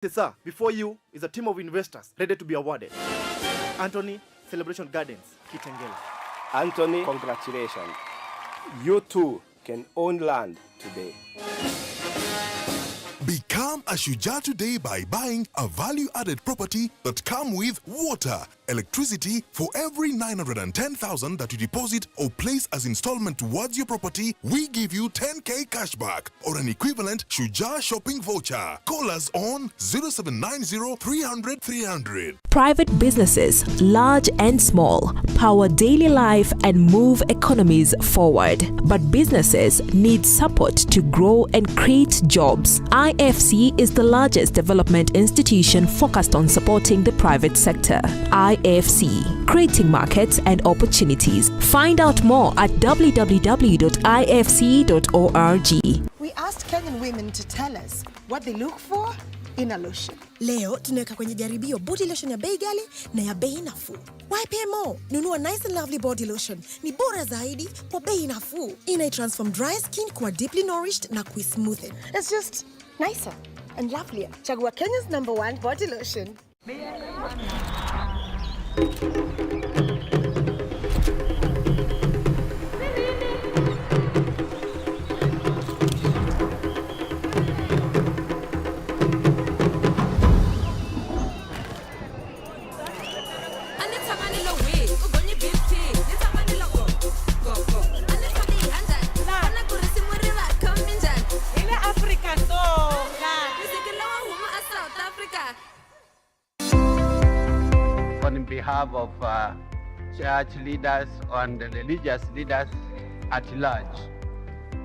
Sir, before you is a team of investors ready to be awarded. Anthony, Celebration Gardens, Kitengela. Anthony, congratulations. You too can own land today. Become a Shujaa today by buying a value-added property that come with water, electricity. For every 910,000 that you deposit or place as installment towards your property, we give you 10k cashback or an equivalent Shujaa shopping voucher. Call us on 0790 300 300. Private businesses, large and small, power daily life and move economies forward. But businesses need support to grow and create jobs. IFC is the largest development institution focused on supporting the private sector. IFC, creating markets and opportunities. Find out more at www.ifc.org. We asked Kenyan women to tell us what they look for in a lotion. Leo tunaweka kwenye jaribio body lotion ya bei ghali na ya bei nafuu. Why pay more? Nunua Nice and Lovely body lotion. Ni bora zaidi kwa bei nafuu. Transform dry skin kuwa deeply nourished na smoothen. It's just nicer and lovelier. Chagua Kenya's #1 body lotion. On behalf of church leaders and religious leaders at large,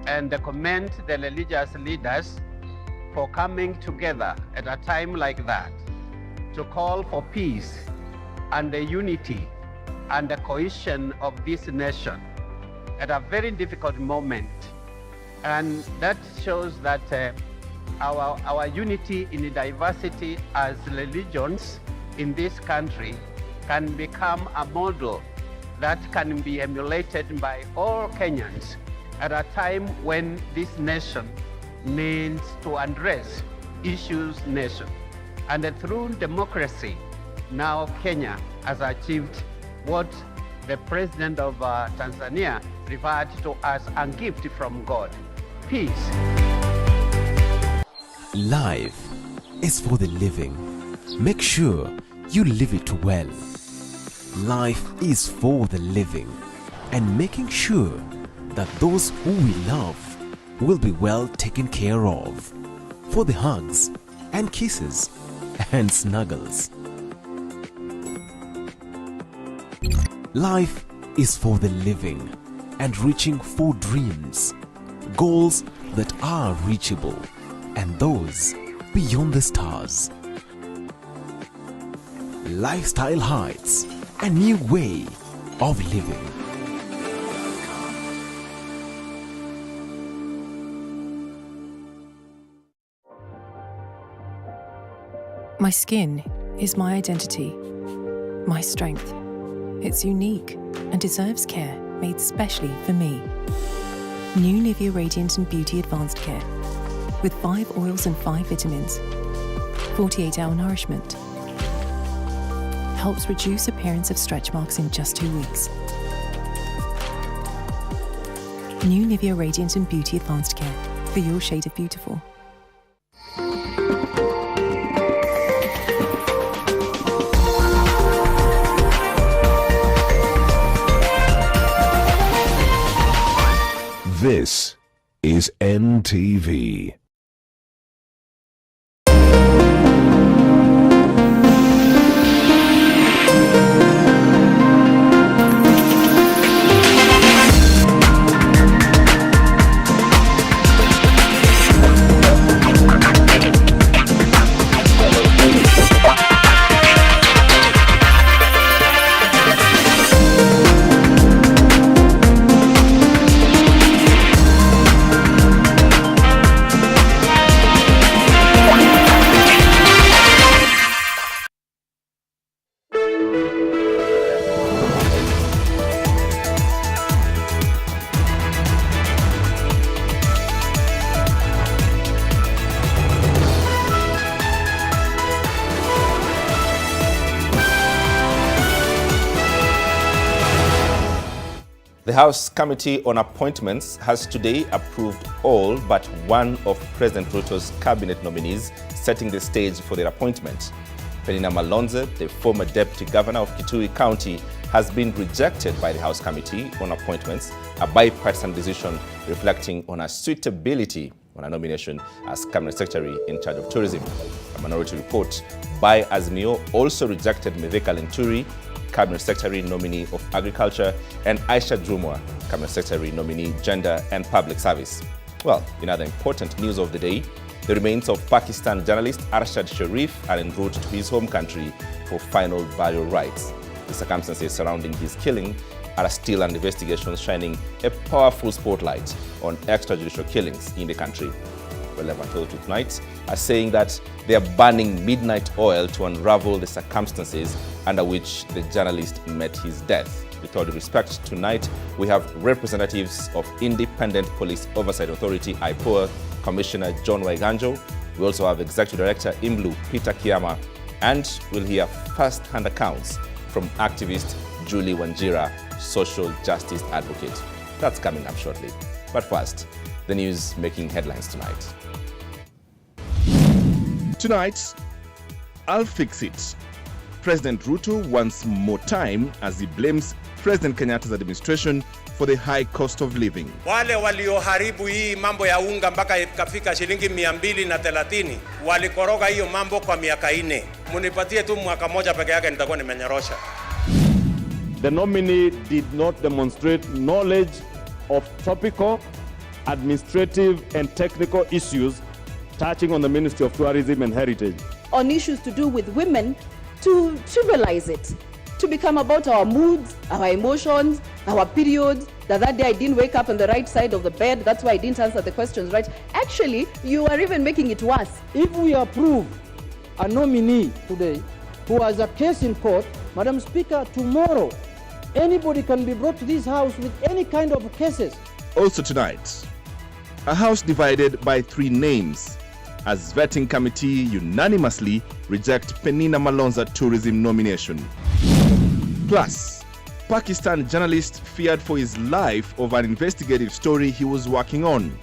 and commend the religious leaders for coming together at a time like that to call for peace and the unity and the cohesion of this nation at a very difficult moment. And that shows that our unity in diversity as religions in this country can become a model that can be emulated by all Kenyans at a time when this nation needs to address issues nation. And through democracy, now Kenya has achieved what the President of Tanzania referred to as a gift from God, peace. Life is for the living. Make sure you live it well. Life is for the living and making sure that those who we love will be well taken care of. For the hugs and kisses and snuggles. Life is for the living and reaching for dreams, goals that are reachable and those beyond the stars. Lifestyle heights, a new way of living. My skin is my identity, my strength. It's unique and deserves care made specially for me. New Nivea Radiant and Beauty Advanced Care with 5 oils and 5 vitamins. 48-hour nourishment. Helps reduce appearance of stretch marks in just 2 weeks. New Nivea Radiant and Beauty Advanced Care for your shade of beautiful. This is NTV. The House Committee on Appointments has today approved all but one of President Ruto's cabinet nominees, setting the stage for their appointment. Penina Malonza, the former deputy governor of Kitui County, has been rejected by the House Committee on Appointments, a bipartisan decision reflecting on her suitability on a nomination as cabinet secretary in charge of tourism. A minority report by Azmio also rejected Mithika Linturi, cabinet secretary nominee of agriculture, and Aisha Jumwa, cabinet secretary nominee gender and public service. Well, in other important news of the day, the remains of Pakistan journalist Arshad Sharif are en route to his home country for final burial rites. The circumstances surrounding his killing are still under investigation, shining a powerful spotlight on extrajudicial killings in the country. Relevant authorities tonight are saying that they are burning midnight oil to unravel the circumstances under which the journalist met his death. With all due respect, tonight we have representatives of Independent Police Oversight Authority, IPOA, Commissioner John Waiganjo. We also have Executive Director IMLU, Peter Kiama, and we'll hear first-hand accounts from activist Julie Wanjira, social justice advocate. That's coming up shortly. But first, the news making headlines tonight. Tonight, I'll fix it. President Ruto wants more time as he blames President Kenyatta's administration for the high cost of living. Wale walioharibu hii mambo ya unga mpaka ikafika shilingi 230 walikoroga hiyo mambo kwa miaka 4. Munipatie tu mwaka moja peke yake nitakuwa nimenyorosha. The nominee did not demonstrate knowledge of topical, administrative and technical issues touching on the Ministry of Tourism and Heritage. On issues to do with women, to trivialize it, to become about our moods, our emotions, our periods, that day I didn't wake up on the right side of the bed, that's why I didn't answer the questions right. Actually, you are even making it worse. If we approve a nominee today who has a case in court, Madam Speaker, tomorrow anybody can be brought to this house with any kind of cases. Also tonight, a house divided by 3 names as vetting committee unanimously reject Penina Malonza tourism nomination. Plus, Pakistan journalist feared for his life over an investigative story he was working on.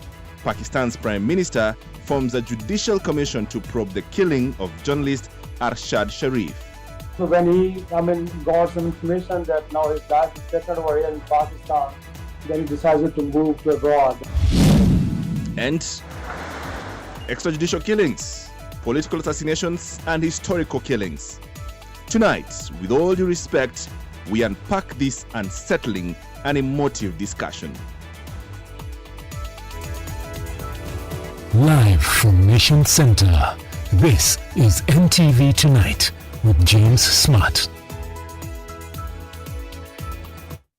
Pakistan's Prime Minister forms a judicial commission to probe the killing of journalist Arshad Sharif. So when he got some information that now his dad is settled over here in Pakistan, then he decided to move to abroad. And extrajudicial killings, political assassinations, and historical killings. Tonight, with all due respect, we unpack this unsettling and emotive discussion. Live from Nation Center, this is NTV Tonight with James Smart.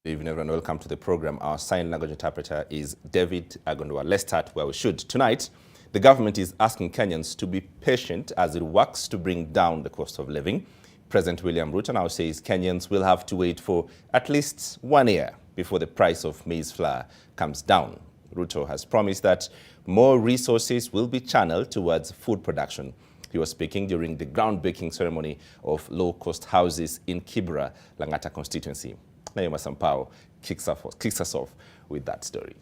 Good evening, everyone. Welcome to the program. Our sign language interpreter is David Agondwa. Let's start where we should. Tonight, the government is asking Kenyans to be patient as it works to bring down the cost of living. President William Ruto now says Kenyans will have to wait for at least 1 year before the price of maize flour comes down. Ruto has promised that more resources will be channeled towards food production. He was speaking during the groundbreaking ceremony of low-cost houses in Kibra, Langata constituency. Naima Sampao kicks us off with that story.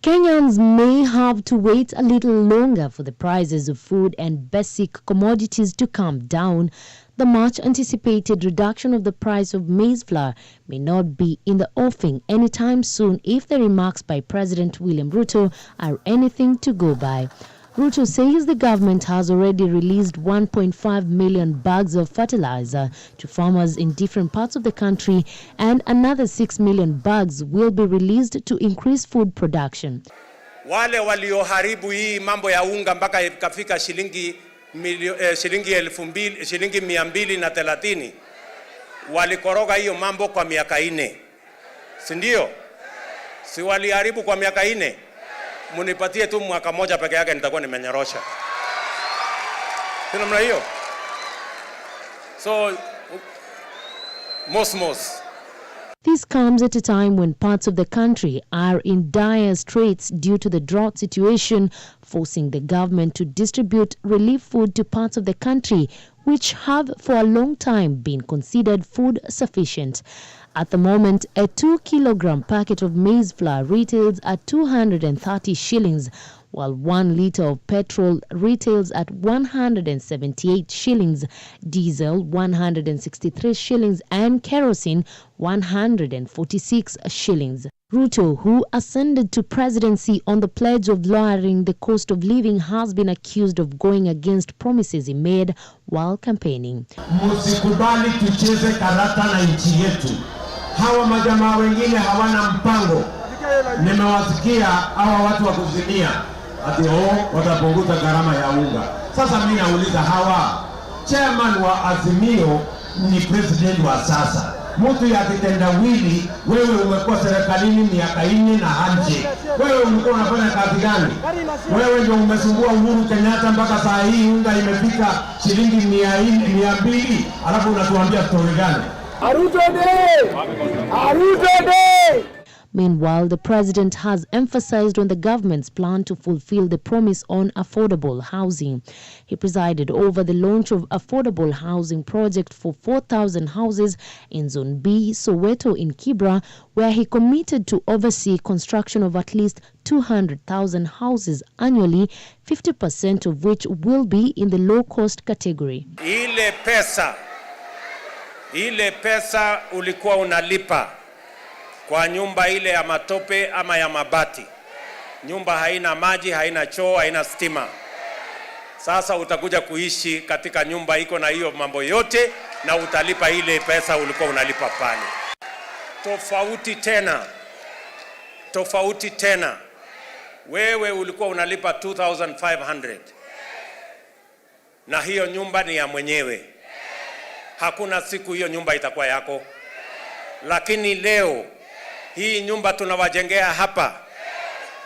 Kenyans may have to wait a little longer for the prices of food and basic commodities to come down. The much anticipated reduction of the price of maize flour may not be in the offing anytime soon if the remarks by President William Ruto are anything to go by. Ruto says the government has already released 1.5 million bags of fertilizer to farmers in different parts of the country, and another 6 million bags will be released to increase food production. Wale walioharibu hii mambo ya unga mpaka ikafika shilingi 230 walikoroga hiyo mambo kwa miaka 4. Si ndio? Si waliharibu kwa miaka 4? Munipatie tu mwaka moja peke yake nitakuwa nimenyorosha. Namna hiyo. So most. This comes at a time when parts of the country are in dire straits due to the drought situation, forcing the government to distribute relief food to parts of the country which have for a long time been considered food sufficient. At the moment, a 2-kilogram packet of maize flour retails at 230 shillings, while 1 litre of petrol retails at 178 shillings, diesel 163 shillings and kerosene 146 shillings. Ruto, who ascended to presidency on the pledge of lowering the cost of living, has been accused of going against promises he made while campaigning. Musikubali tucheze karata na nchi yetu. Hawa majamaa wengine hawana mpango. Nimewasikia hawa watu wa kuzimia ati watapunguza gharama ya unga. Sasa mimi nauliza, hawa chairman wa Azimio ni president wa sasa. Mtu ya kitendawili, wewe umekuwa serikalini miaka 4 na hanje. Wewe ulikuwa unafanya kazi gani? Wewe ndio umesumbua Uhuru Kenyatta mpaka saa hii unga imefika shilingi 200, alafu unatuambia story gani? Aruto Day! Aruto Day! Meanwhile, the president has emphasized on the government's plan to fulfill the promise on affordable housing. He presided over the launch of affordable housing project for 4,000 houses in Zone B, Soweto in Kibra, where he committed to oversee construction of at least 200,000 houses annually, 50% of which will be in the low-cost category. Ile pesa ulikuwa unalipa kwa nyumba ile ya matope ama ya mabati. Nyumba haina maji, haina choo, haina stima. Sasa utakuja kuishi katika nyumba iko na hiyo mambo yote na utalipa ile pesa ulikuwa unalipa pale. Tofauti tena. Wewe ulikuwa unalipa 2,500. Na hiyo nyumba ni ya mwenyewe. Hakuna siku hiyo nyumba itakuwa yako. Lakini leo hii nyumba tunawajengea hapa,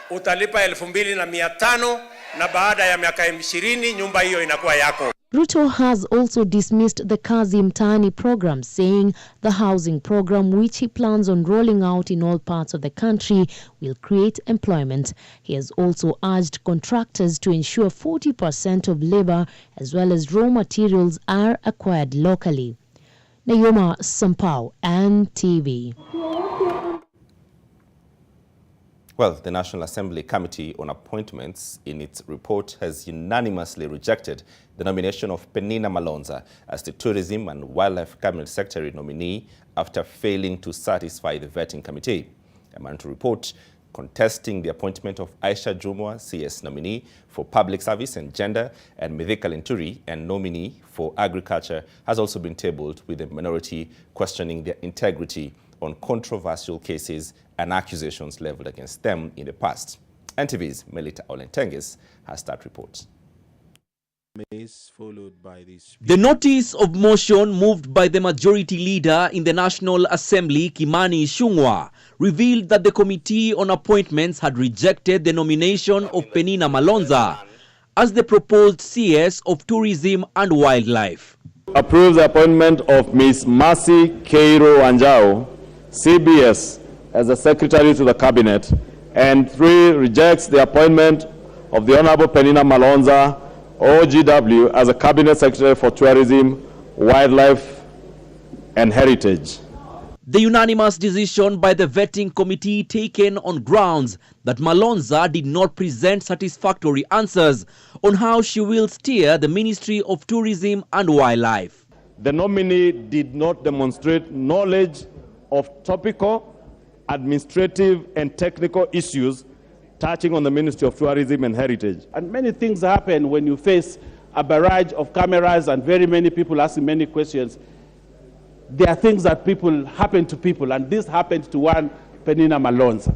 utalipa 2,500 na baada ya miaka 20 nyumba hiyo inakuwa yako. Ruto has also dismissed the Kazi Mtaani program, saying the housing program, which he plans on rolling out in all parts of the country, will create employment. He has also urged contractors to ensure 40% of labor as well as raw materials are acquired locally. Nayoma Sampao, NTV. Well, the National Assembly Committee on Appointments in its report has unanimously rejected the nomination of Penina Malonza as the Tourism and Wildlife Cabinet Secretary nominee after failing to satisfy the vetting committee. A mandatory report contesting the appointment of Aisha Jumwa, CS nominee for Public Service and Gender, and Mithika Linturi, and nominee for Agriculture, has also been tabled, with the minority questioning their integrity on controversial cases and accusations leveled against them in the past. NTV's Melita Olentenges has that report. The notice of motion moved by the majority leader in the National Assembly, Kimani Ichung'wah, revealed that the Committee on Appointments had rejected the nomination of Penina Malonza as the proposed CS of Tourism and Wildlife. Approves the appointment of Ms. Mercy Keiro Wanjao, CBS, as the Secretary to the Cabinet, and 3, rejects the appointment of the Honorable Penina Malonza, OGW, as a Cabinet Secretary for Tourism, Wildlife and Heritage. The unanimous decision by the vetting committee taken on grounds that Malonza did not present satisfactory answers on how she will steer the Ministry of Tourism and Wildlife. The nominee did not demonstrate knowledge of topical, administrative and technical issues touching on the Ministry of Tourism and Heritage. And many things happen when you face a barrage of cameras and very many people asking many questions. There are things that happen to people, and this happened to one Penina Malonza.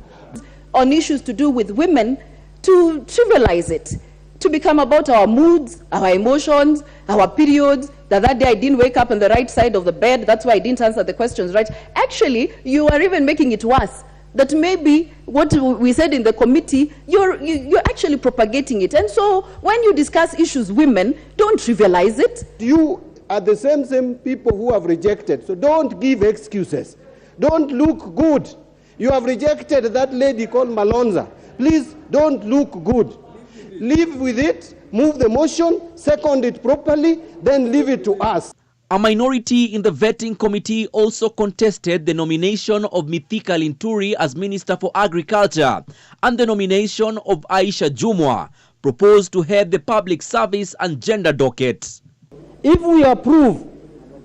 On issues to do with women, to trivialize it, to become about our moods, our emotions, our periods, that day I didn't wake up on the right side of the bed, that's why I didn't answer the questions right. Actually, you are even making it worse. That maybe what we said in the committee, you're actually propagating it. And so when you discuss issues women, don't trivialize it. You are the same people who have rejected, so don't give excuses. Don't look good. You have rejected that lady called Malonza. Please don't look good. Live with it, move the motion, second it properly, then leave it to us. A minority in the vetting committee also contested the nomination of Mithika Linturi as Minister for Agriculture and the nomination of Aisha Jumwa, proposed to head the Public Service and Gender Docket. If we approve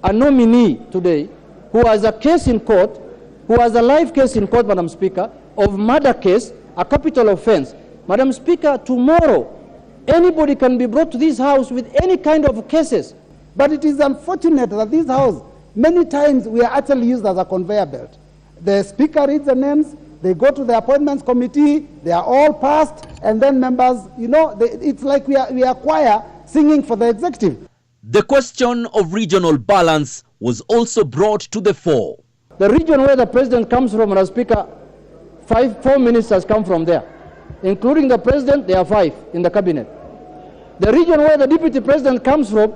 a nominee today who has a case in court, who has a live case in court, Madam Speaker, of murder case, a capital offense, Madam Speaker, tomorrow anybody can be brought to this house with any kind of cases. But it is unfortunate that this house, many times we are actually used as a conveyor belt. The speaker reads the names, they go to the appointments committee, they are all passed, and then members, it's like we are choir singing for the executive. The question of regional balance was also brought to the fore. The region where the president comes from, Madam Speaker, 4 ministers come from there. Including the president, there are 5 in the cabinet. The region where the deputy president comes from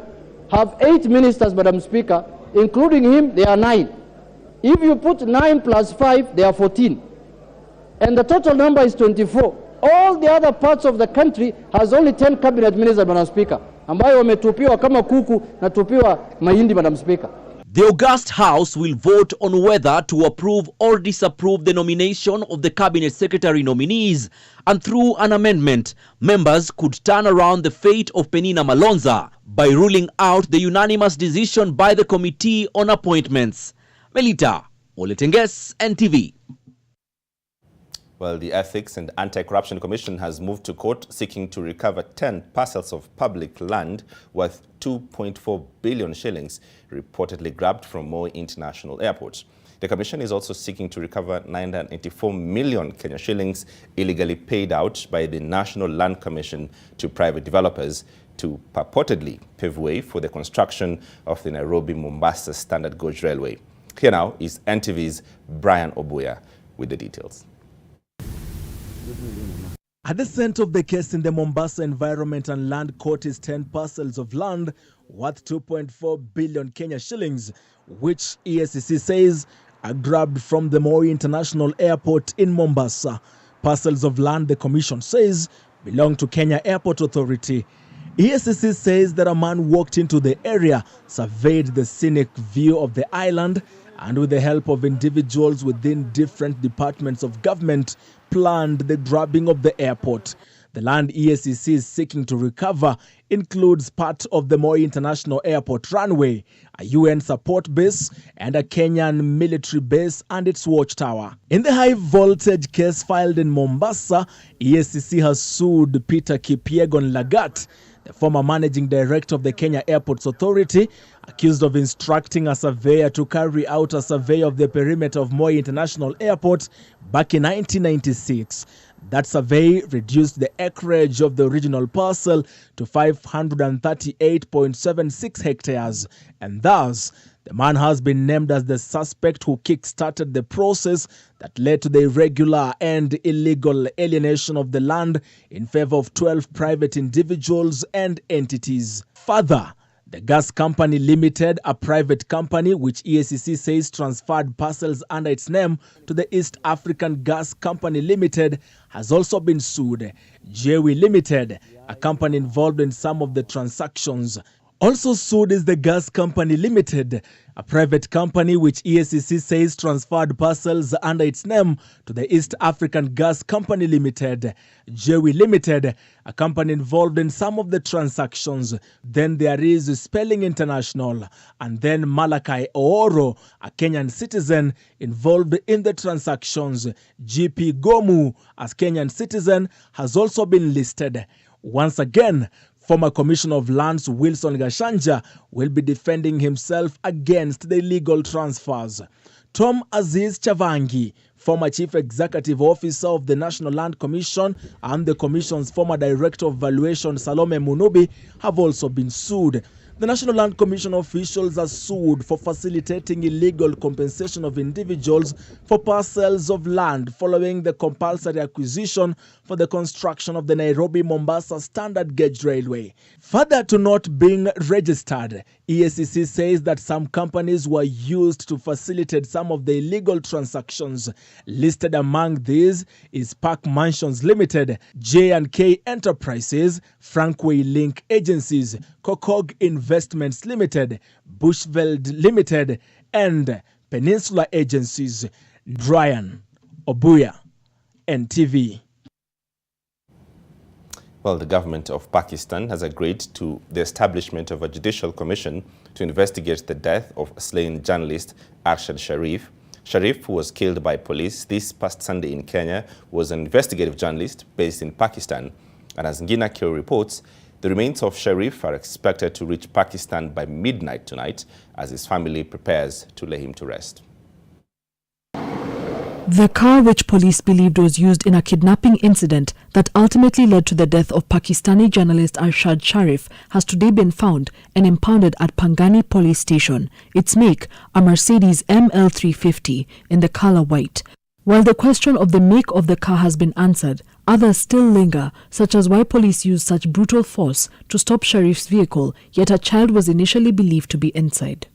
have 8 ministers, Madam Speaker. Including him, there are 9. If you put 9 plus 5, there are 14. And the total number is 24. All the other parts of the country has only 10 cabinet ministers, Madam Speaker, ambayo wametupiwa kama kuku na tupiwa mahindi, Madam Speaker. The august House will vote on whether to approve or disapprove the nomination of the Cabinet Secretary nominees, and through an amendment, members could turn around the fate of Penina Malonza by ruling out the unanimous decision by the Committee on Appointments. Melita Oletenges, NTV. Well, the Ethics and Anti-Corruption Commission has moved to court seeking to recover 10 parcels of public land worth 2.4 billion shillings reportedly grabbed from Moi International Airport. The commission is also seeking to recover 984 million Kenya shillings illegally paid out by the National Land Commission to private developers to purportedly pave way for the construction of the Nairobi-Mombasa Standard Gauge Railway. Here now is NTV's Brian Obuya with the details. At the center of the case in the Mombasa Environment and Land Court is 10 parcels of land worth 2.4 billion Kenya shillings, which EACC says are grabbed from the Moi International Airport in Mombasa. Parcels of land, the commission says, belong to Kenya Airport Authority. EACC says that a man walked into the area, surveyed the scenic view of the island, and with the help of individuals within different departments of government, planned the grabbing of the airport. The land EACC is seeking to recover includes part of the Moi International Airport runway, a UN support base, and a Kenyan military base and its watchtower. In the high-voltage case filed in Mombasa, EACC has sued Peter Kipyegon Lagat, the former managing director of the Kenya Airports Authority, accused of instructing a surveyor to carry out a survey of the perimeter of Moi International Airport back in 1996. That survey reduced the acreage of the original parcel to 538.76 hectares, and thus the man has been named as the suspect who kick-started the process that led to the irregular and illegal alienation of the land in favor of 12 private individuals and entities. Further, the Gas Company Limited, a private company which EACC says transferred parcels under its name to the East African Gas Company Limited, has also been sued. Jewi Limited, a company involved in some of the transactions. Also sued is the Gas Company Limited, a private company which EACC says transferred parcels under its name to the East African Gas Company Limited. Jewi Limited, a company involved in some of the transactions. Then there is Spelling International, and then Malakai Ooro, a Kenyan citizen involved in the transactions. GP Gomu, as Kenyan citizen, has also been listed. Once again, former Commissioner of Lands Wilson Gashanja will be defending himself against the illegal transfers. Tom Aziz Chavangi, former Chief Executive Officer of the National Land Commission, and the Commission's former Director of Valuation Salome Munubi have also been sued. The National Land Commission officials are sued for facilitating illegal compensation of individuals for parcels of land following the compulsory acquisition for the construction of the Nairobi-Mombasa Standard Gauge Railway. Further to not being registered, EACC says that some companies were used to facilitate some of the illegal transactions. Listed among these is Park Mansions Limited, J&K Enterprises, Frankway Link Agencies, Kokog Investment Investments Limited, Bushveld Limited, and Peninsula Agencies. Brian Obuya, NTV. Well, the government of Pakistan has agreed to the establishment of a judicial commission to investigate the death of slain journalist Arshad Sharif. Sharif, who was killed by police this past Sunday in Kenya, was an investigative journalist based in Pakistan. And as Ngina Kyo reports, the remains of Sharif are expected to reach Pakistan by midnight tonight as his family prepares to lay him to rest. The car, which police believed was used in a kidnapping incident that ultimately led to the death of Pakistani journalist Arshad Sharif, has today been found and impounded at Pangani police station. Its make, a Mercedes ML350 in the color white. While the question of the make of the car has been answered, others still linger, such as why police used such brutal force to stop Sharif's vehicle, yet a child was initially believed to be inside.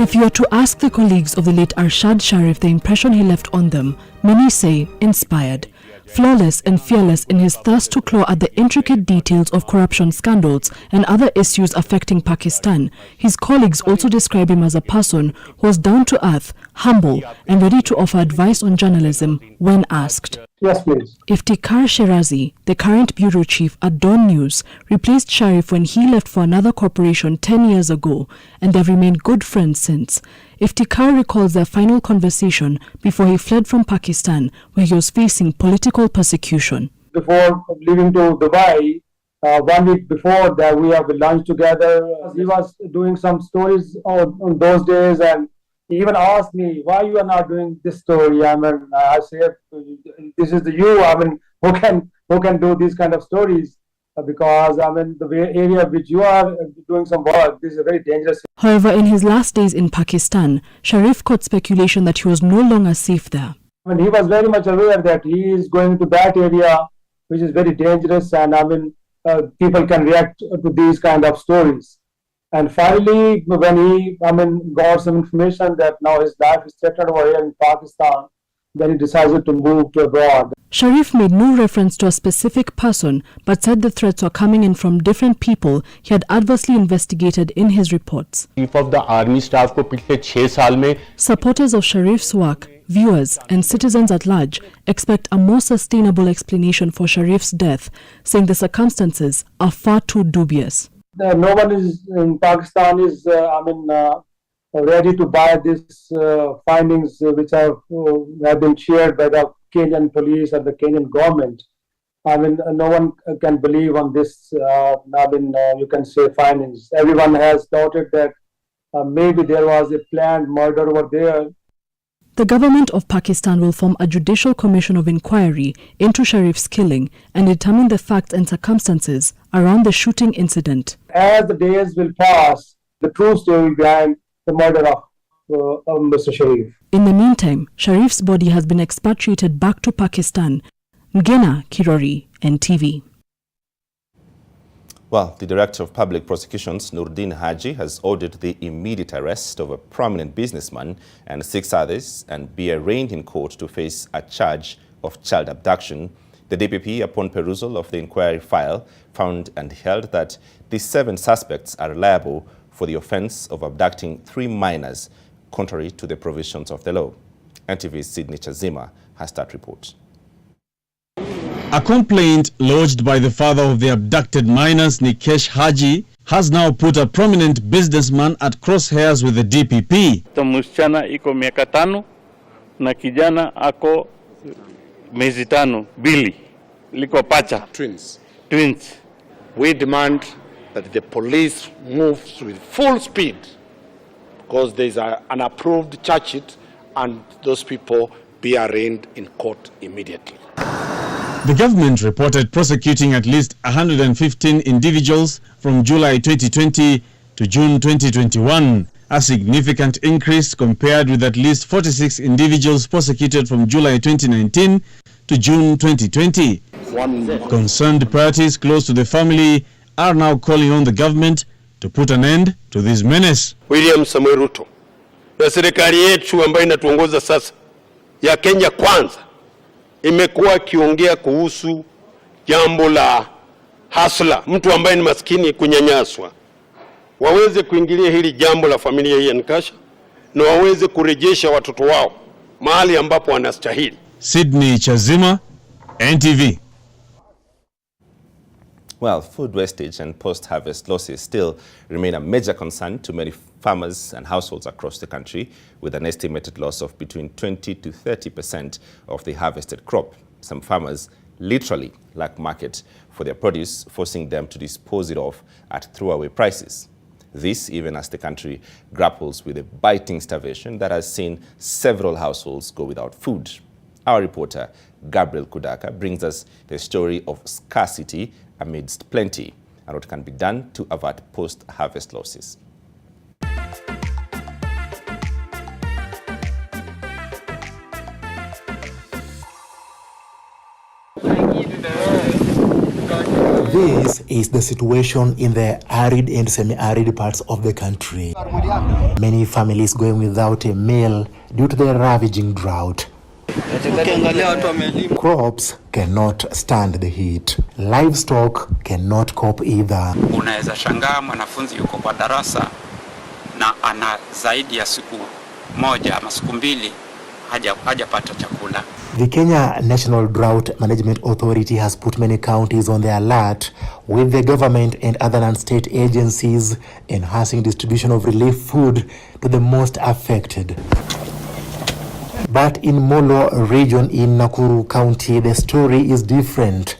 If you are to ask the colleagues of the late Arshad Sharif the impression he left on them, many say inspired. Flawless and fearless in his thirst to claw at the intricate details of corruption scandals and other issues affecting Pakistan, his colleagues also describe him as a person who was down to earth, humble, and ready to offer advice on journalism when asked. Yes, please. Iftikhar Shirazi, the current bureau chief at Dawn News, replaced Sharif when he left for another corporation 10 years ago, and they've remained good friends since. Iftikhar recalls their final conversation before he fled from Pakistan, where he was facing political persecution. Before leaving to Dubai, 1 week before that, we have lunch together. He was doing some stories on those days, and he even asked me, why you are not doing this story? I mean, I said, this is you. I mean, who can do these kind of stories? Because I mean, the area which you are doing some work, this is very dangerous. However, in his last days in Pakistan, Sharif caught speculation that he was no longer safe there. I mean, he was very much aware that he is going to that area, which is very dangerous, and I mean, people can react to these kind of stories. And finally, when he, got some information that now his life is threatened over here in Pakistan, then he decided to move to abroad. Sharif made no reference to a specific person, but said the threats were coming in from different people he had adversely investigated in his reports. Chief of the army staff ko piछले 6 साल में Supporters of Sharif's work, viewers and citizens at large expect a more sustainable explanation for Sharif's death, saying the circumstances are far too dubious. No one is in Pakistan is, ready to buy these findings which have been shared by the Kenyan police and the Kenyan government. I mean, no one can believe on this, you can say findings. Everyone has doubted that maybe there was a planned murder over there. The government of Pakistan will form a judicial commission of inquiry into Sharif's killing and determine the facts and circumstances around the shooting incident. As the days will pass, the true story behind the murder of Mr. Sharif. In the meantime, Sharif's body has been expatriated back to Pakistan. Ngina Kirori, NTV. Well, the Director of Public Prosecutions, Nurdin Haji, has ordered the immediate arrest of a prominent businessman and 6 others and be arraigned in court to face a charge of child abduction. The DPP, upon perusal of the inquiry file, found and held that the 7 suspects are liable for the offense of abducting 3 minors, contrary to the provisions of the law. NTV's Sydney Chazima has that report. A complaint lodged by the father of the abducted minors, Nikesh Haji, has now put a prominent businessman at crosshairs with the DPP. Msichana iko miaka 5 na kijana ako miezi 5, Billy liko pacha. Twins. We demand that the police moves with full speed because there is an approved charge sheet and those people be arraigned in court immediately. The government reported prosecuting at least 115 individuals from July 2020 to June 2021, a significant increase compared with at least 46 individuals prosecuted from July 2019 to June 2020. Concerned parties close to the family are now calling on the government to put an end to this menace. William Samoei Ruto na serikali yetu ambayo inatuongoza sasa ya Kenya Kwanza imekuwa kiongea kuhusu jambo la hasla, mtu ambaye ni maskini kunyanyaswa, waweze kuingilia hili jambo la familia hii ya Nkasha na waweze kurejesha watoto wao mahali ambapo wanastahili. Sydney Chazima, NTV. Well, food wastage and post-harvest losses still remain a major concern to many farmers and households across the country, with an estimated loss of between 20 to 30% of the harvested crop. Some farmers literally lack market for their produce, forcing them to dispose it off at throwaway prices. This even as the country grapples with a biting starvation that has seen several households go without food. Our reporter, Gabriel Kudaka, brings us the story of scarcity amidst plenty and what can be done to avert post-harvest losses. This is the situation in the arid and semi-arid parts of the country. Many families going without a meal due to the ravaging drought. Crops cannot stand the heat. Livestock cannot cope either. Unaweza shangaa mwanafunzi yuko kwa darasa na ana zaidi ya siku moja ama siku mbili hajapata chakula. The Kenya National Drought Management Authority has put many counties on the alert, with the government and other non-state agencies enhancing distribution of relief food to the most affected. But in Molo region in Nakuru County, the story is different.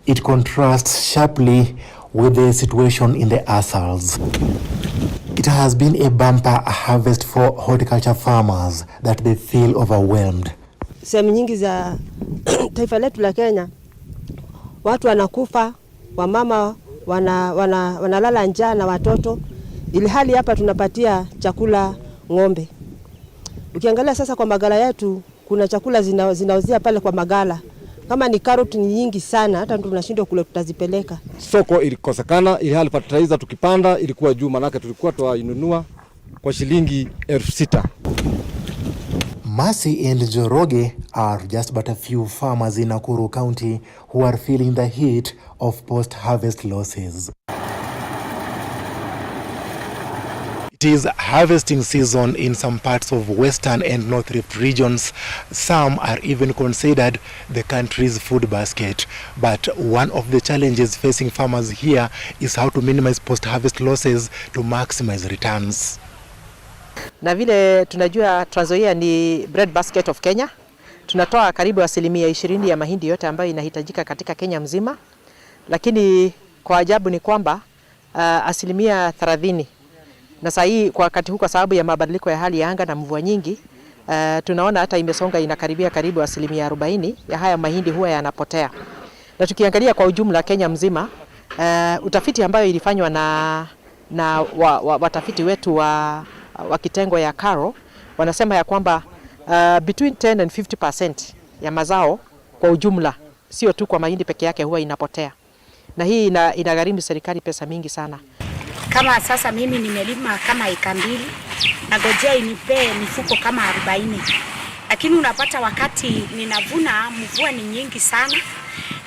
It contrasts sharply with the situation in the Asals. It has been a bumper harvest for horticulture farmers that they feel overwhelmed. Sehemu nyingi za taifa letu la Kenya watu wanakufa, wamama wanalala njaa na watoto, ili hali hapa tunapatia chakula ng'ombe. Ukiangalia sasa kwa magala yetu kuna chakula zinauzia pale kwa magala. Kama ni karoti ni nyingi sana hata tunashindwa kule tutazipeleka. Soko ilikosekana, ili hali fertilizer tukipanda ilikuwa juu, manake tulikuwa tuinunua kwa shilingi 6,000. Mercy and Joroge are just but a few farmers in Nakuru County who are feeling the heat of post-harvest losses. It is harvesting season in some parts of Western and North Rift regions. Some are even considered the country's food basket. But one of the challenges facing farmers here is how to minimize post-harvest losses to maximize returns. Na vile tunajua Trans Nzoia ni bread basket of Kenya. Tunatoa karibu 20% ya mahindi yote ambayo inahitajika katika Kenya mzima. Lakini kwa ajabu ni kwamba 30%. Na sasa hii kwa wakati huu kwa sababu ya mabadiliko ya hali ya anga na mvua nyingi, tunaona hata imesonga inakaribia karibu 40% ya haya mahindi huwa yanapotea. Na tukiangalia kwa ujumla Kenya mzima, utafiti ambayo ilifanywa na watafiti wetu wa kitengo ya Karo wanasema ya kwamba between 10 and 50% ya mazao kwa ujumla, sio tu kwa mahindi peke yake, huwa inapotea. Na hii inagharimu serikali pesa mingi sana. Kama sasa mimi nimelima kama eka 2 na gojea inipe mifuko kama 40. Lakini unapata wakati ninavuna mvua ni nyingi sana.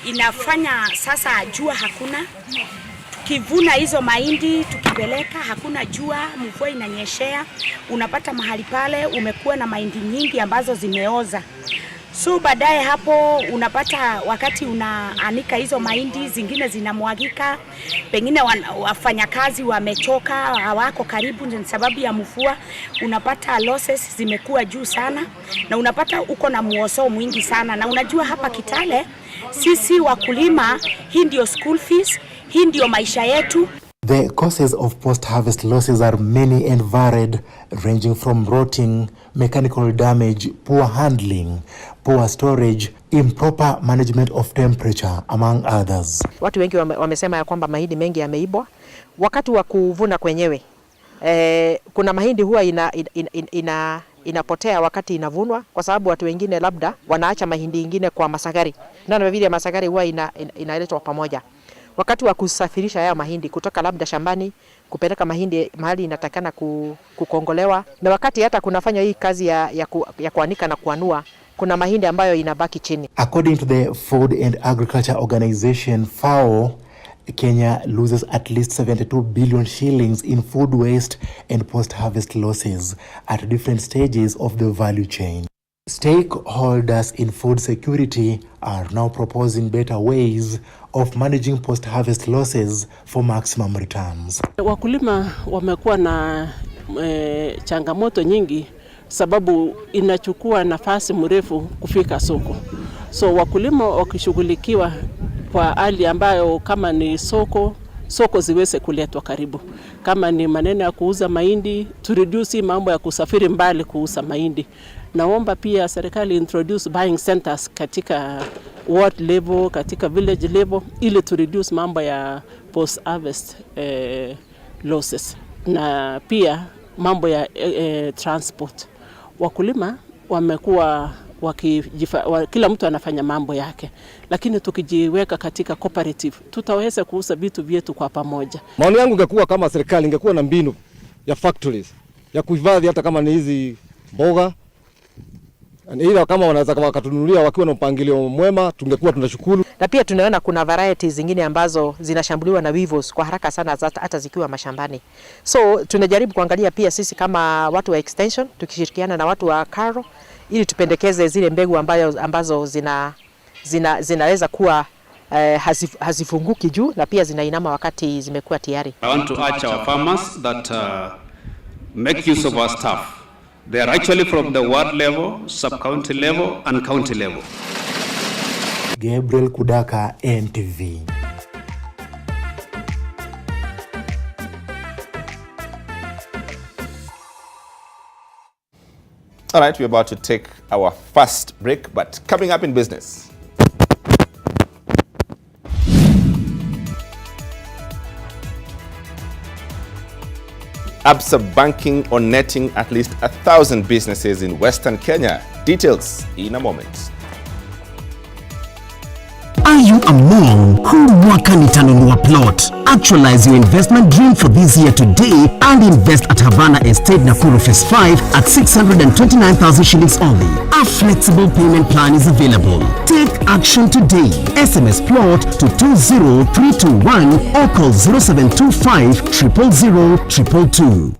Inafanya sasa jua hakuna. Tukivuna hizo mahindi tukipeleka hakuna jua, mvua inanyeshea. Unapata mahali pale umekuwa na mahindi nyingi ambazo zimeoza. So baadaye hapo unapata wakati unaanika hizo mahindi zingine zinamwagika, pengine wafanyakazi wamechoka, hawako karibu kwa sababu ya mvua, unapata losses zimekuwa juu sana na unapata uko na muoso mwingi sana. Na unajua hapa Kitale sisi wakulima, hii ndio school fees, hii ndio maisha yetu. The causes of post-harvest losses are many and varied, ranging from rotting, mechanical damage, poor handling, poor storage, improper management of temperature, among others. Watu wengi wamesema ya kwamba mahindi mengi yameibwa. Wakati wa kuvuna kwenyewe, kuna mahindi huwa inapotea wakati inavunwa, kwa sababu watu wengine labda wanaacha mahindi ingine kwa masagari. Na vile masagari huwa inaletwa pamoja. Wakati wa kusafirisha haya mahindi kutoka labda shambani kupeleka mahindi mahali inatakana kukongolewa, na wakati hata kunafanya hii kazi ya kuanika na kuanua, kuna mahindi ambayo inabaki chini. According to the Food and Agriculture Organization FAO, Kenya loses at least 72 billion shillings in food waste and post-harvest losses at different stages of the value chain. Stakeholders in food security are now proposing better ways of managing post-harvest losses for maximum returns. Wakulima wamekuwa na changamoto nyingi sababu inachukua nafasi mrefu kufika soko. So wakulima wakishughulikiwa kwa hali ambayo kama ni soko ziweze kuletwa karibu. Kama ni maneno ya kuuza mahindi, to reduce mambo ya kusafiri mbali kuuza mahindi. Naomba pia serikali introduce buying centers katika ward level, katika village level, ili to reduce mambo ya post harvest losses. Na pia mambo ya transport. Wakulima wamekuwa kila mtu anafanya mambo yake, lakini tukijiweka katika cooperative tutaweza kuuza vitu vyetu kwa pamoja. Maoni yangu ingekuwa kama serikali ingekuwa na mbinu ya factories ya kuhifadhi hata kama ni hizi mboga, ila kama wanaweza wakatununulia wakiwa na mpangilio mwema, tungekuwa tunashukuru. Na pia tunaona kuna varieties zingine ambazo zinashambuliwa na weevils kwa haraka sana hata zikiwa mashambani. So tunajaribu kuangalia pia sisi kama watu wa extension tukishirikiana na watu wa Karo ili tupendekeze zile mbegu ambazo zinaweza kuwa hazifunguki juu na pia zinainama wakati zimekuwa tayari. I want to urge our farmers that make use of our staff. They are actually from the ward level, sub-county level and county level. Gabriel Kudaka, NTV. All right, we're about to take our first break, but coming up in business. Absa banking on netting at least 1,000 businesses in Western Kenya. Details in a moment. Are you among who mwaka nitanunua plot? Actualize your investment dream for this year today and invest at Havana Estate Nakuru Phase 5 at 629,000 shillings only. A flexible payment plan is available. Take action today. SMS plot to 20321 or call 0725 000 222.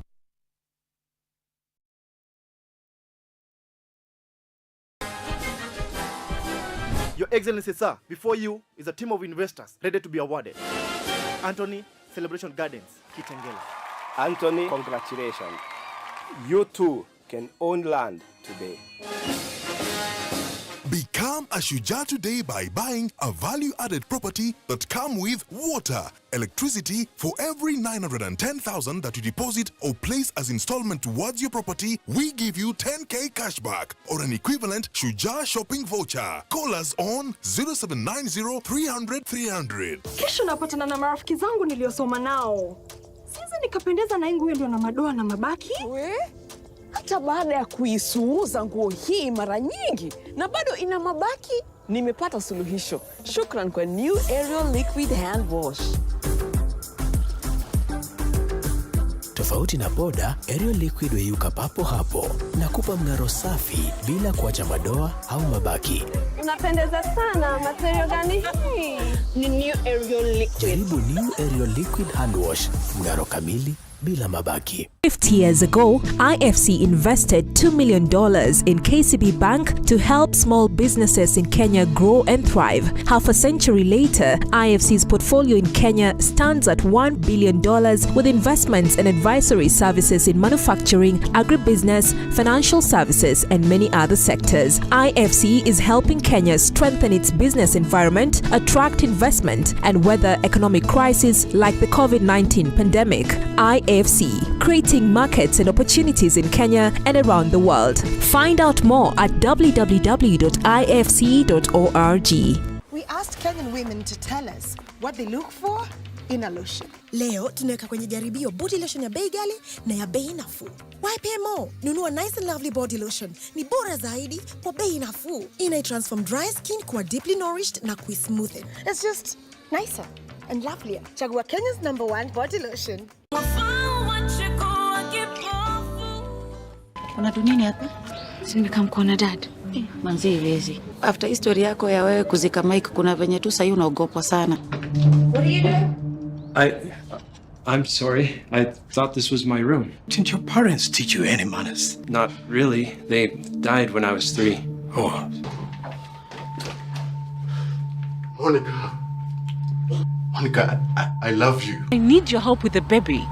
Your Excellency, sir, before you is a team of investors ready to be awarded. Anthony, Celebration Gardens, Kitengela. Anthony, congratulations. You too can own land today. Become a Shujaa today by buying a value-added property that come with water, electricity. For every 910,000 that you deposit or place as installment towards your property, we give you 10k cashback or an equivalent Shujaa shopping voucher. Call us on 0790 300 300. Kesho napatana na marafiki zangu niliosoma nao. Sasa nikapendeza na nguo ndio na madoa na mabaki. Hata baada ya kuisuuza nguo hii mara nyingi na bado ina mabaki, nimepata suluhisho. Shukran kwa New Ariel Liquid Hand Wash. Tofauti na poda, Ariel Liquid weyuka papo hapo na kupa mng'aro safi bila kuacha madoa au mabaki. Unapendeza sana. Material gani hii? Ni New Ariel Liquid. Jaribu New Ariel Liquid Hand Wash, mng'aro kamili bila mabaki. 50 years ago, IFC invested $2 million in KCB Bank to help small businesses in Kenya grow and thrive. Half a century later, IFC's portfolio in Kenya stands at $1 billion with investments and advisory services in manufacturing, agribusiness, financial services, and many other sectors. IFC is helping Kenya strengthen its business environment, attract investment, and weather economic crises like the COVID-19 pandemic. IFC, creating markets and opportunities in Kenya and around the world. Find out more at www.ifc.org. We asked Kenyan women to tell us what they look for in a lotion. Leo tunaweka kwenye jaribio body lotion ya bei ghali na ya bei nafuu. Why pay more? Nunua Nice and Lovely body lotion. Ni bora zaidi kwa bei nafuu. Inai-transform dry skin kuwa deeply nourished na kui-smoothen. It's just nicer and lovelier. Chagua Kenya's #1 body lotion. Unadu nini hapa? Si nimekaa mkuona dad. Manzi iwezi. After history yako ya wewe kuzika Mike, kuna venye tu sasa unaogopwa sana. What are you doing? I'm sorry. I thought this was my room. Didn't your parents teach you any manners? Not really. They died when I was 3. Oh. Monica, I love you. I need your help with the baby.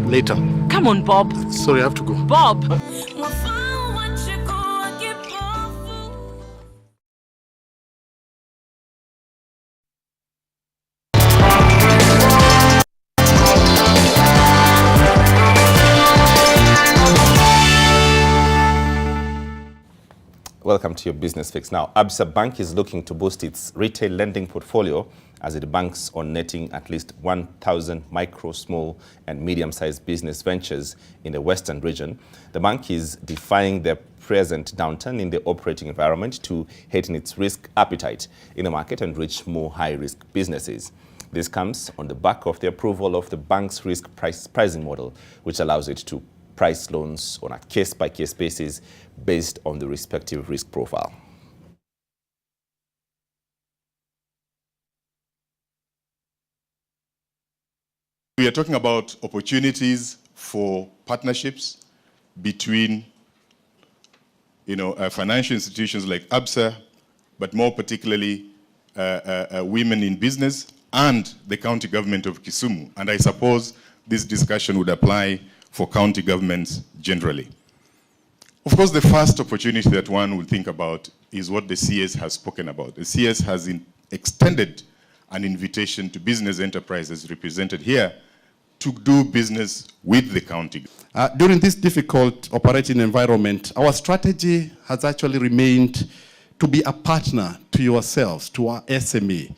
Later. Come on, Bob. Sorry, I have to go. Bob! Welcome to your Business Fix. Now, Absa Bank is looking to boost its retail lending portfolio as it banks on netting at least 1,000 micro, small and medium-sized business ventures in the Western region. The bank is defying the present downturn in the operating environment to heighten its risk appetite in the market and reach more high-risk businesses. This comes on the back of the approval of the bank's risk pricing model, which allows it to price loans on a case-by-case basis based on the respective risk profile. We are talking about opportunities for partnerships between, financial institutions like Absa, but more particularly women in business and the county government of Kisumu. And I suppose this discussion would apply for county governments generally. Of course, the first opportunity that one will think about is what the CS has spoken about. The CS has extended an invitation to business enterprises represented here to do business with the county. During this difficult operating environment, our strategy has actually remained to be a partner to yourselves, to our SME.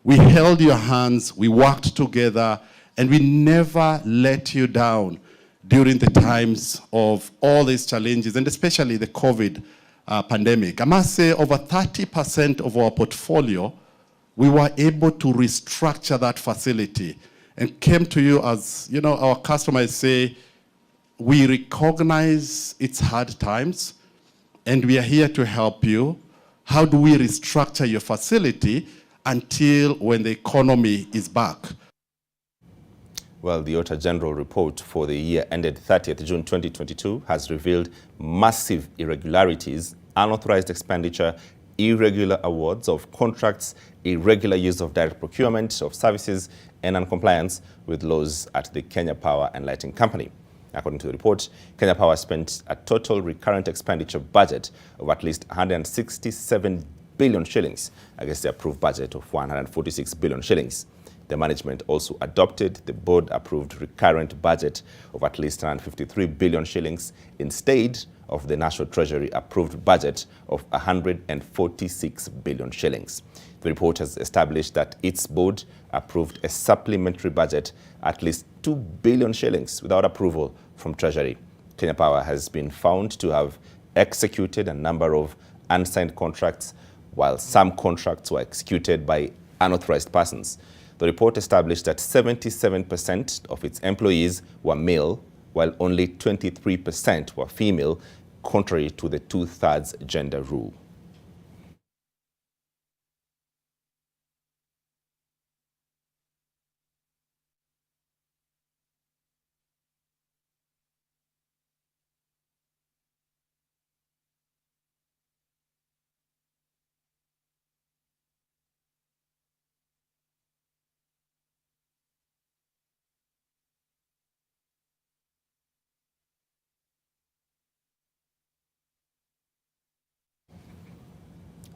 We held your hands, we worked together, and we never let you down during the times of all these challenges, and especially the COVID pandemic. I must say over 30% of our portfolio, we were able to restructure that facility and came to you as, our customers say, we recognize it's hard times and we are here to help you. How do we restructure your facility until when the economy is back? Well, the Auditor General report for the year ended 30th June 2022 has revealed massive irregularities, unauthorized expenditure, irregular awards of contracts, irregular use of direct procurement of services, and non-compliance with laws at the Kenya Power and Lighting Company. According to the report, Kenya Power spent a total recurrent expenditure budget of at least 167 billion shillings against the approved budget of 146 billion shillings. The management also adopted the board-approved recurrent budget of at least 153 billion shillings instead of the National Treasury approved budget of 146 billion shillings. The report has established that its board approved a supplementary budget at least 2 billion shillings without approval from Treasury. Kenya Power has been found to have executed a number of unsigned contracts, while some contracts were executed by unauthorized persons. The report established that 77% of its employees were male, while only 23% were female, contrary to the 2/3 gender rule.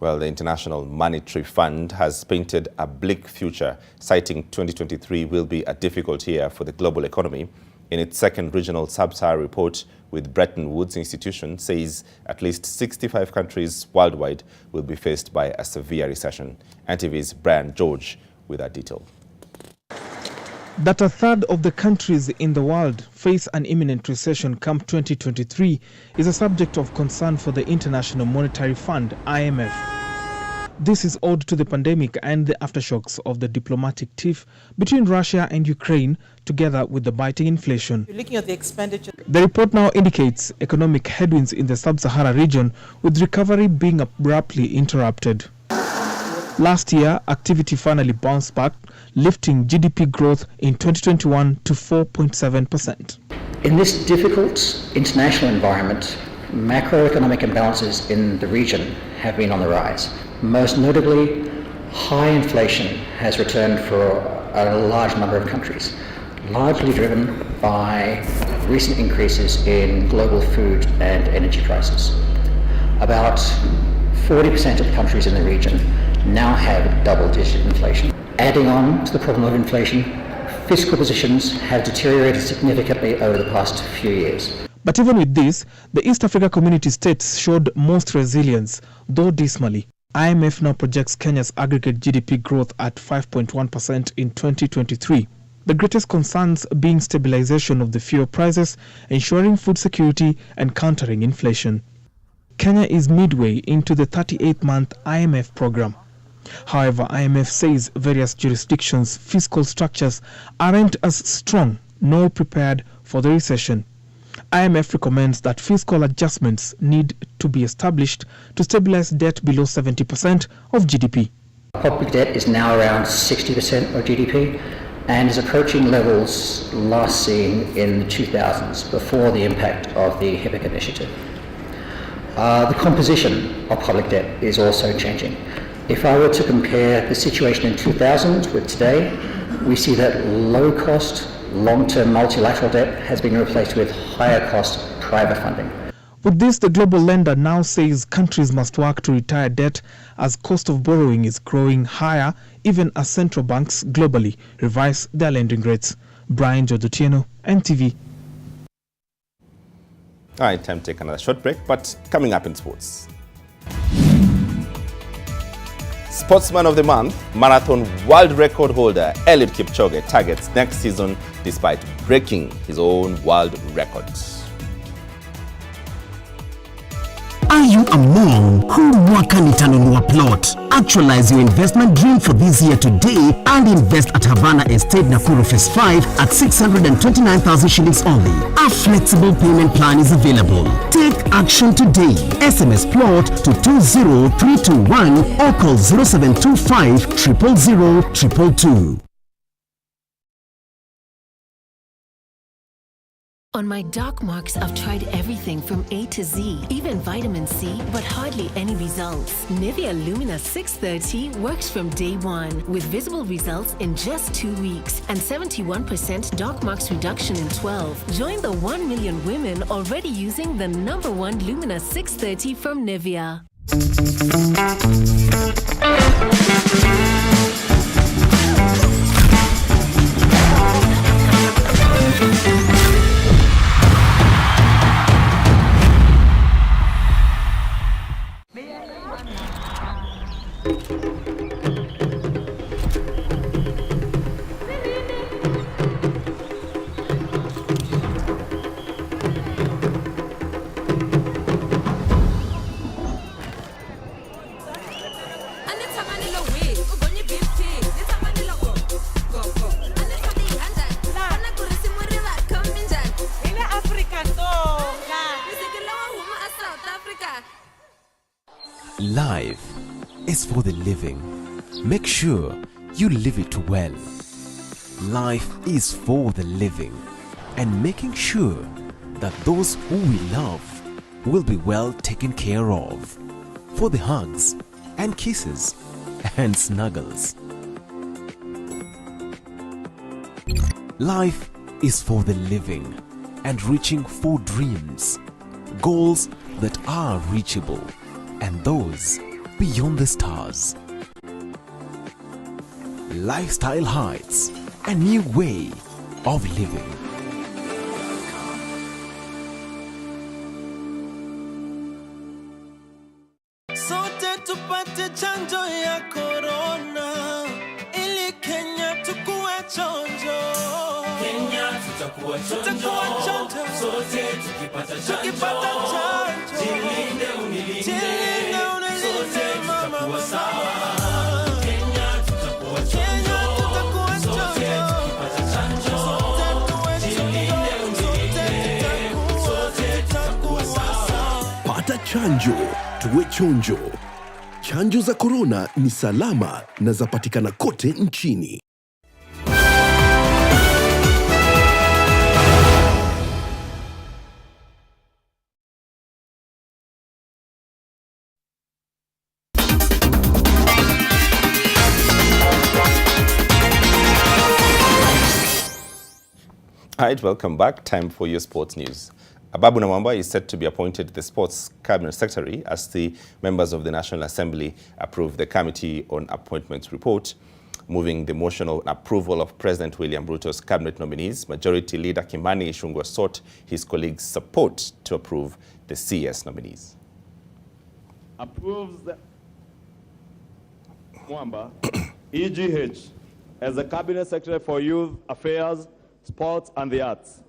Well, the International Monetary Fund has painted a bleak future, citing 2023 will be a difficult year for the global economy. In its second regional sub-Saharan report with Bretton Woods institution, says at least 65 countries worldwide will be faced by a severe recession. NTV's Brian George with that detail. That a third of the countries in the world face an imminent recession come 2023 is a subject of concern for the International Monetary Fund, IMF. This is owed to the pandemic and the aftershocks of the diplomatic tiff between Russia and Ukraine, together with the biting inflation. You're looking at the expenditure. The report now indicates economic headwinds in the sub-Sahara region, with recovery being abruptly interrupted. Last year, activity finally bounced back, lifting GDP growth in 2021 to 4.7%. In this difficult international environment, macroeconomic imbalances in the region have been on the rise. Most notably, high inflation has returned for a large number of countries, largely driven by recent increases in global food and energy prices. About 40% of the countries in the region now have double-digit inflation. Adding on to the problem of inflation, fiscal positions have deteriorated significantly over the past few years. But even with this, the East Africa Community states showed most resilience, though dismally. IMF now projects Kenya's aggregate GDP growth at 5.1% in 2023. The greatest concerns being stabilization of the fuel prices, ensuring food security, and countering inflation. Kenya is midway into the 38-month IMF program. However, IMF says various jurisdictions' fiscal structures aren't as strong nor prepared for the recession. IMF recommends that fiscal adjustments need to be established to stabilize debt below 70% of GDP. Public debt is now around 60% of GDP and is approaching levels last seen in the 2000s, before the impact of the HIPC initiative. The composition of public debt is also changing. If I were to compare the situation in 2000 with today, we see that low-cost, long-term multilateral debt has been replaced with higher-cost private funding. With this, the global lender now says countries must work to retire debt as cost of borrowing is growing higher, even as central banks globally revise their lending rates. Brian Jodotieno, NTV. All right, time to take another short break, but coming up in sports. Sportsman of the Month, marathon world record holder Eliud Kipchoge targets next season despite breaking his own world records. Are you among who mwaka nitanunua plot? Actualize your investment dream for this year today and invest at Havana Estate Nakuru Phase 5 at 629,000 shillings only. A flexible payment plan is available. Take action today. SMS plot to 20321 or call 0725 000 222. On my dark marks, I've tried everything from A to Z, even vitamin C, but hardly any results. Nivea Lumina 630 works from day one, with visible results in just 2 weeks and 71% dark marks reduction in 12. Join the 1 million women already using the #1 Lumina 630 from Nivea. Life is for the living. Make sure you live it well. Life is for the living and making sure that those who we love will be well taken care of. For the hugs and kisses and snuggles. Life is for the living and reaching for dreams, goals that are reachable, and those beyond the stars. Lifestyle Heights, a new way of living. Sote tupate chanjo ya corona ili Kenya tukue chonjo. Kenya tutakuwa chonjo. Sote tukipata chanjo. Jilinde unilinde. sote tutakuwa sawa. Kenya tutakuwa chonjo, sote tukipata chanjo. Jilinde umilinde, sote tutakuwa sawa. Pata chanjo, tuwe chonjo. Chanjo za korona ni salama na zapatikana kote nchini. All right, welcome back. Time for your sports news. Ababu Namwamba is set to be appointed the Sports Cabinet Secretary as the members of the National Assembly approve the Committee on Appointments report. Moving the motion of approval of President William Ruto's cabinet nominees, Majority Leader Kimani Ichung'wah sought his colleagues' support to approve the CS nominees. Approves Mwamba EGH as the Cabinet Secretary for Youth Affairs, Sports and the Arts.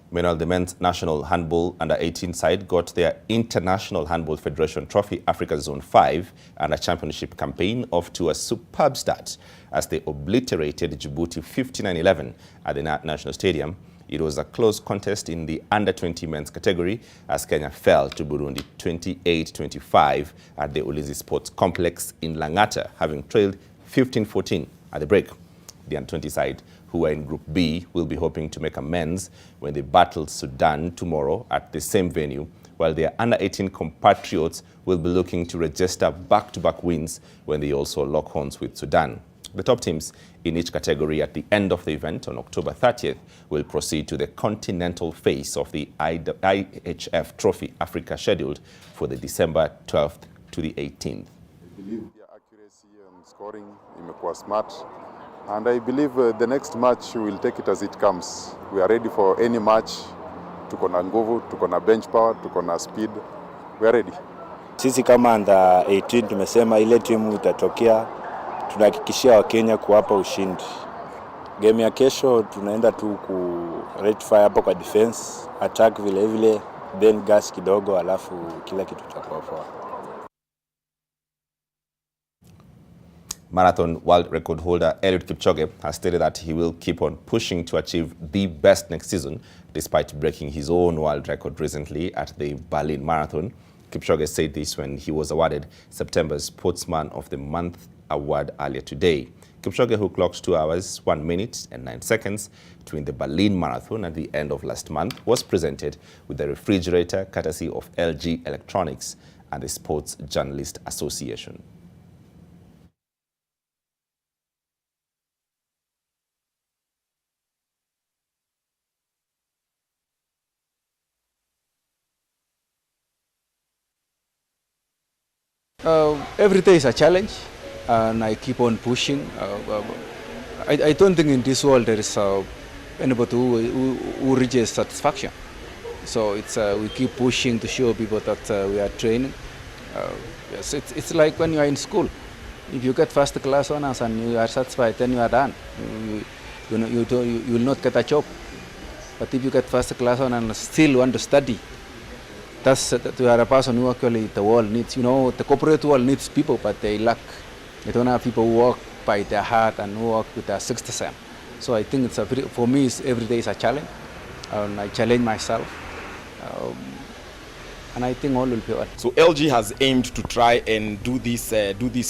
Meanwhile, the men's national handball under-18 side got their International Handball Federation Trophy Africa Zone 5 and a championship campaign off to a superb start as they obliterated Djibouti 59-11 at the National Stadium. It was a close contest in the under-20 men's category as Kenya fell to Burundi 28-25 at the Ulinzi Sports Complex in Lang'ata, having trailed 15-14 at the break. The under-20 side, who are in Group B, will be hoping to make amends when they battle Sudan tomorrow at the same venue, while their under-18 compatriots will be looking to register back-to-back wins when they also lock horns with Sudan. The top teams in each category at the end of the event on October 30th will proceed to the continental phase of the IHF Trophy Africa scheduled for the December 12th to the 18th. I believe the accuracy and scoring imekuwa smart. And I believe the next match we will take it as it comes. We are ready for any match. Tuko na nguvu, tuko na bench power, tuko na speed. We are ready. Sisi kama under 18 tumesema ile timu itatokea, tunahakikishia Wakenya kuwapa ushindi. Game ya kesho tunaenda tu ku rectify hapo kwa defense, attack vile vile, then gas kidogo alafu kila kitu kitakuwa poa. Marathon world record holder Eliud Kipchoge has stated that he will keep on pushing to achieve the best next season, despite breaking his own world record recently at the Berlin Marathon. Kipchoge said this when he was awarded September's Sportsman of the Month award earlier today. Kipchoge, who clocked 2 hours, 1 minute and 9 seconds between the Berlin Marathon at the end of last month, was presented with a refrigerator courtesy of LG Electronics and the Sports Journalist Association. Every day is a challenge, and I keep on pushing. I don't think in this world there is anybody who reaches satisfaction. So it's we keep pushing to show people that we are training. Yes, it's like when you are in school. If you get first class honors and you are satisfied, then you are done. You will not get a job. But if you get first class honors and still want to study, that's you are a person who actually the world needs. You know, the corporate world needs people, but they lack. They don't have people who work by their heart and who work with their sixth sense. So I think for me, every day is a challenge, and I challenge myself. And I think all will be well. So LG has aimed to try and do this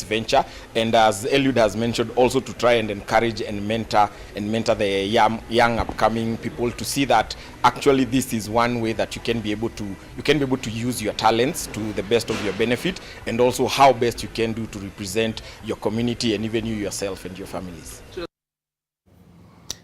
venture, and as Eliud has mentioned, also to try and encourage and mentor the young upcoming people to see that actually this is one way that you can be able to use your talents to the best of your benefit, and also how best you can do to represent your community and even you yourself and your families.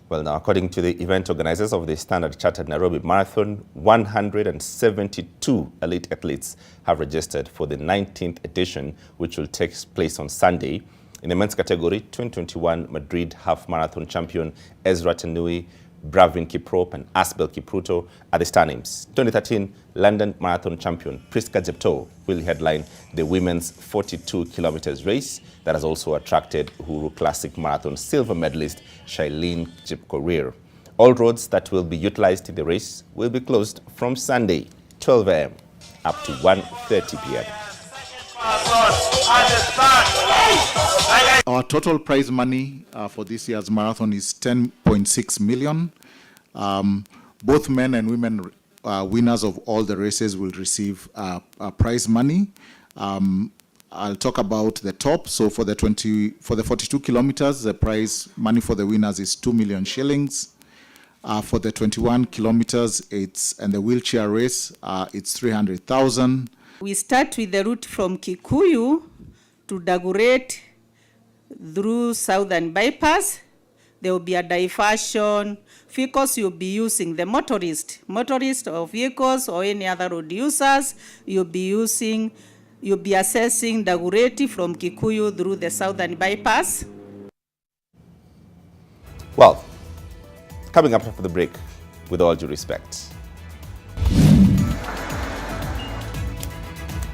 Well, now, according to the event organizers of the Standard Chartered Nairobi Marathon, 172 elite athletes have registered for the 19th edition, which will take place on Sunday. In the men's category, 2021 Madrid Half Marathon champion Ezra Tanui, Bravin Kiprop and Asbel Kipruto are the star names. 2013 London Marathon champion Priska Jepto will headline the women's 42 kilometers race that has also attracted Uhuru Classic Marathon silver medalist Shailene Jepkorir. All roads that will be utilized in the race will be closed from Sunday, 12 a.m. up to 1:30 p.m. Our total prize money for this year's marathon is 10.6 million. Both men and women winners of all the races will receive prize money. I'll talk about the top. So for the 42 kilometers, the prize money for the winners is 2 million shillings. For the 21 kilometers, and the wheelchair race, it's 300,000. We start with the route from Kikuyu to Dagoretti through Southern Bypass. There will be a diversion. Vehicles you'll be using, the motorist of vehicles or any other road users, you'll be assessing Dagoretti from Kikuyu through the Southern Bypass. Well, coming up after the break, with all due respect,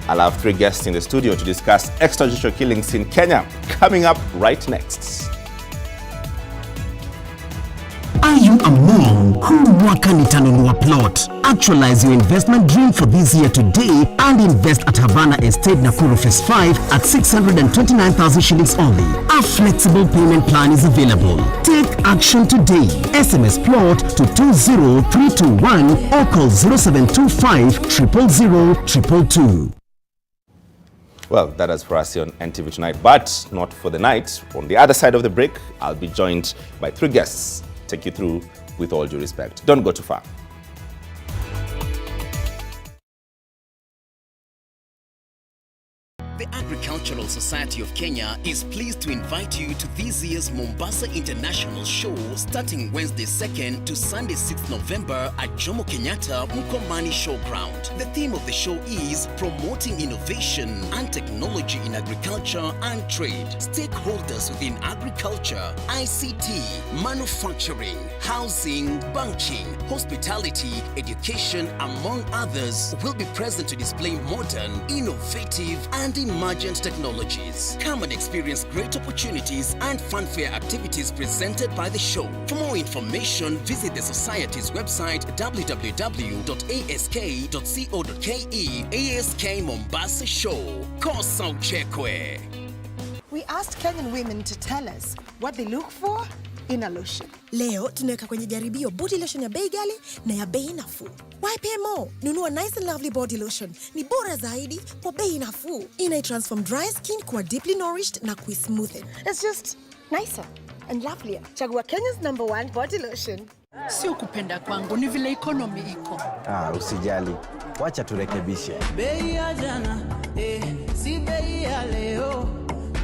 I'll have 3 guests in the studio to discuss extrajudicial killings in Kenya. Coming up right next. Are you among who mwaka nitanunua plot? Actualize your investment dream for this year today and invest at Havana Estate Nakuru Phase 5 at 629,000 shillings only. A flexible payment plan is available. Take action today. SMS plot to 20321 or call 0725 000 222. Well, that is for us here on NTV Tonight, but not for the night. On the other side of the break, I'll be joined by 3 guests. Take you through with all due respect. Don't go too far. The Agricultural Society of Kenya is pleased to invite you to this year's Mombasa International Show starting Wednesday 2nd to Sunday 6th November at Jomo Kenyatta Mkomani Showground. The theme of the show is Promoting Innovation and Technology in Agriculture and Trade. Stakeholders within agriculture, ICT, manufacturing, housing, banking, hospitality, education, among others, will be present to display modern, innovative, and emergent technologies. Come and experience great opportunities and funfair activities presented by the show. For more information, visit the Society's website www.ask.co.ke. ASK Mombasa Show. Kosa uchekwe. We asked Kenyan women to tell us what they look for in a lotion. Leo tunaweka kwenye jaribio body lotion ya bei ghali na ya bei nafuu. Why pay more? Nunua Nice and Lovely body lotion. Ni bora zaidi kwa bei nafuu. Inai-transform dry skin kuwa deeply nourished na kui-smoothen. It's just nicer and lovelier. Chagua Kenya's #1 body lotion. Sio kupenda kwangu, ni vile economy iko. Usijali. Wacha turekebishe. Bei ya jana, si bei ya leo.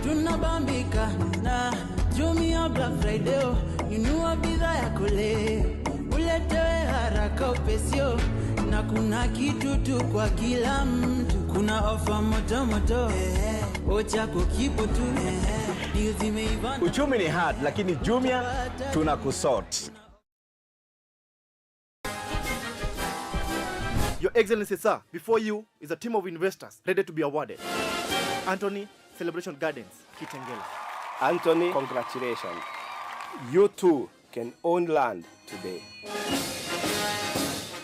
Tunabambika na Jumia Black Friday. Nunua bidhaa yako leo. Uletewe haraka upesio. Na kuna kitu tu kwa kila mtu. Kuna ofa moto moto. Ocha kukipo tu. Uchumi ni hard, lakini Jumia tunakusort. Your Excellency, sir, before you is a team of investors ready to be awarded. Anthony, Celebration Gardens, Kitengela. Anthony, congratulations. You too can own land today.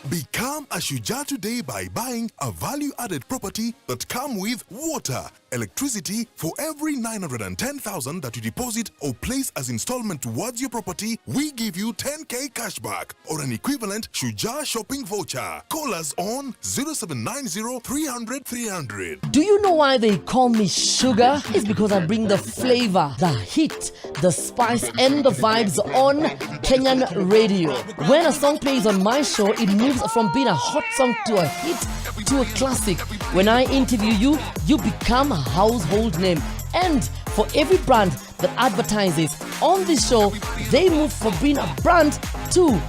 Become a Shujaa today by buying a value-added property that come with water, electricity. For every 910,000 that you deposit or place as installment towards your property, we give you 10k cashback or an equivalent Shujaa shopping voucher. Call us on 0790 300 300. Do you know why they call me sugar? It's because I bring the flavor, the heat, the spice, and the vibes on Kenyan radio. When a song plays on my show, it moves from being a hot song to a hit to a classic. When I interview you, you become a household name. And for every brand that advertises on this show, they move from being a brand to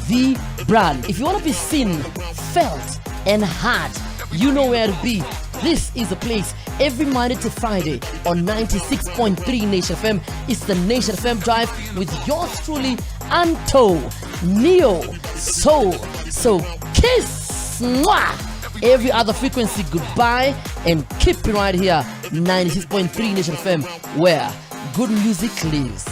the brand. If you want to be seen, felt, and heard, you know where to be. This is the place. Every Monday to Friday on 96.3 Nation FM. It's the Nation FM Drive with yours truly, Anto, Neo, Soul. So kiss, mwah! Every other frequency, goodbye, and keep it right here, 96.3 Nation FM, where good music lives.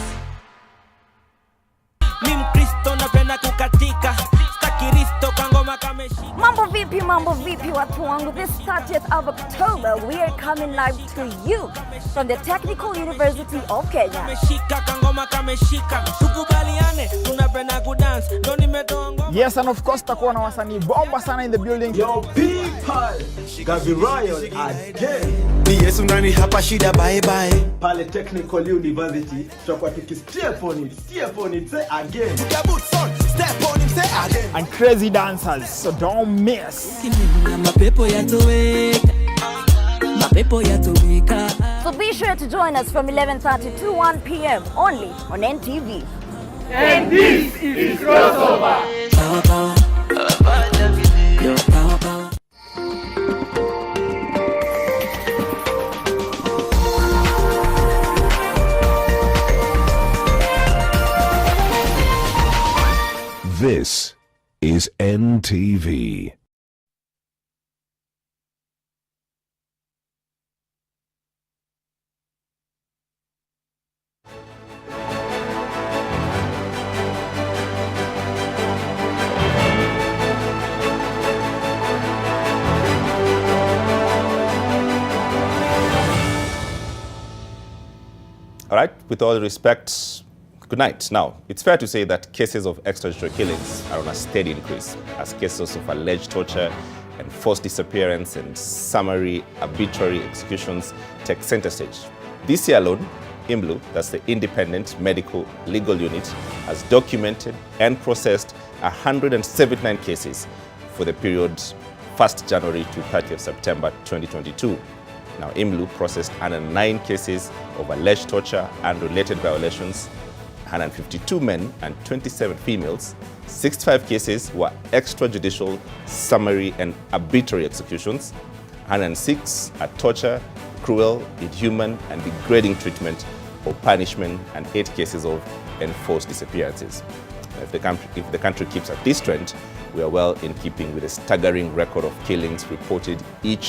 Mambo vipi Vipi mambo vipi watu wangu, this 30th of October we are coming live to you from the Technical University of Kenya. Yes, and of course takuwa na wasanii bomba sana in the building. Yo people, Gabi Royal again. Ni Yesu ndani hapa shida bye bye. Pale Technical University tutakuwa step on it, say again. Step on it, say again. And crazy dancers, so don't miss. So be sure to join us from 11:30 to 1 p.m. only on NTV. And this is Crossover. Power, power. Yo, power, power. This is NTV. All right, with all respect, good night. Now, it's fair to say that cases of extrajudicial killings are on a steady increase as cases of alleged torture and forced disappearance and summary arbitrary executions take center stage. This year alone, IMLU, that's the Independent Medical Legal Unit, has documented and processed 179 cases for the period 1st January to 30th September 2022. Now, IMLU processed 109 cases of alleged torture and related violations, 152 men and 27 females. 65 cases were extrajudicial, summary and arbitrary executions. 106 are torture, cruel, inhuman and degrading treatment or punishment, and 8 cases of enforced disappearances. If the country keeps at this trend, we are well in keeping with a staggering record of killings reported each